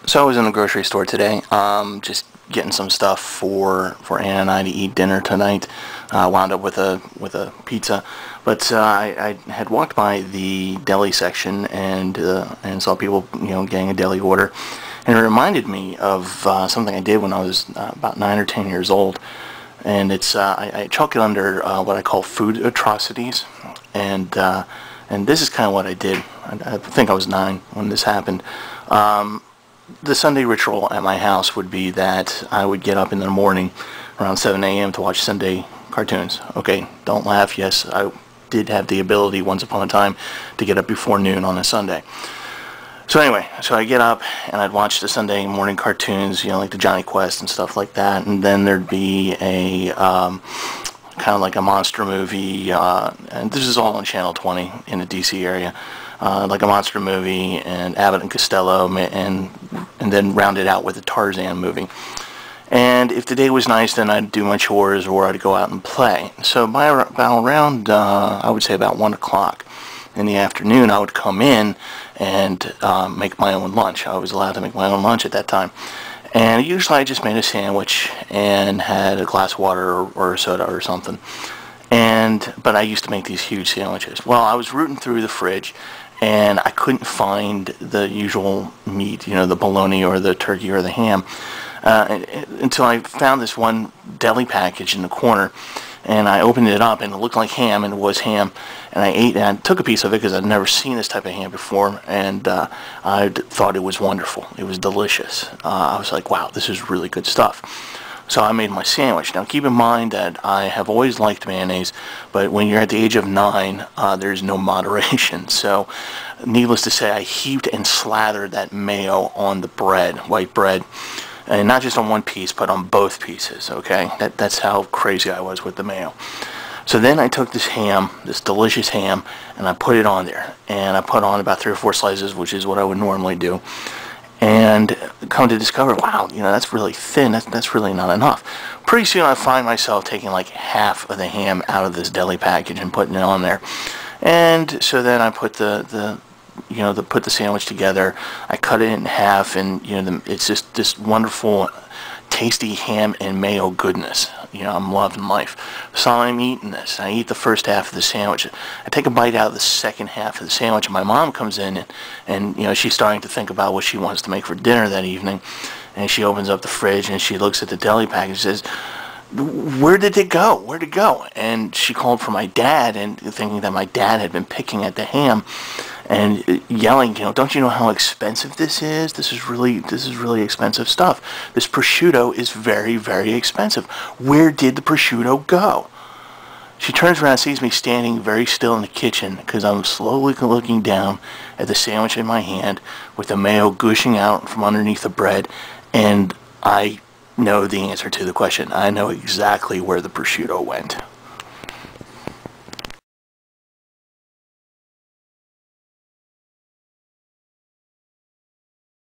So I was in the grocery store today, just getting some stuff for Anna and I to eat dinner tonight. Wound up with a pizza, but I had walked by the deli section and saw people getting a deli order, and it reminded me of something I did when I was about 9 or 10 years old, and it's I chalk it under what I call food atrocities, and this is kind of what I did. I think I was 9 when this happened. The Sunday ritual at my house would be that I would get up in the morning around 7 a.m. to watch Sunday cartoons. Okay, don't laugh. Yes, I did have the ability once upon a time to get up before noon on a Sunday. So anyway, so I get up and I'd watch the Sunday morning cartoons, like the Johnny Quest and stuff like that, and then there'd be a kind of like a monster movie, and this is all on Channel 20 in the DC area. Like a monster movie and Abbott and Costello, and then round it out with a Tarzan movie. And if the day was nice, then I'd do my chores or I'd go out and play. So by about around, I would say about 1 o'clock in the afternoon, I would come in and make my own lunch. I was allowed to make my own lunch at that time. And usually I just made a sandwich and had a glass of water or a soda or something. But I used to make these huge sandwiches. Well, I was rooting through the fridge, and I couldn't find the usual meat, the bologna or the turkey or the ham, until I found this one deli package in the corner, and I opened it up, and it looked like ham, and it was ham, and I ate and I took a piece of it because I'd never seen this type of ham before, and I thought it was wonderful. It was delicious. I was like, wow, this is really good stuff. So I made my sandwich. Now keep in mind that I have always liked mayonnaise, but when you're at the age of 9, there's no moderation. So needless to say, I heaped and slathered that mayo on the bread, white bread, and not just on one piece, but on both pieces, okay? That's how crazy I was with the mayo. So then I took this ham, this delicious ham, and I put it on there. And I put on about 3 or 4 slices, which is what I would normally do. And come to discover, wow, that's really thin. That's really not enough. Pretty soon I find myself taking like half of the ham out of this deli package and putting it on there. And so then I put put the sandwich together. I cut it in half, and it's just this wonderful, tasty ham and mayo goodness. I'm loving life. So I'm eating this. I eat the first half of the sandwich. I take a bite out of the second half of the sandwich, and my mom comes in, and she's starting to think about what she wants to make for dinner that evening. And she opens up the fridge, and she looks at the deli package and says, where did it go? Where'd it go? And she called for my dad, and thinking that my dad had been picking at the ham and yelling, don't you know how expensive this is? This is really expensive stuff. This prosciutto is very, very expensive. Where did the prosciutto go? She turns around and sees me standing very still in the kitchen because I'm slowly looking down at the sandwich in my hand with the mayo gushing out from underneath the bread, and I know the answer to the question. I know exactly where the prosciutto went.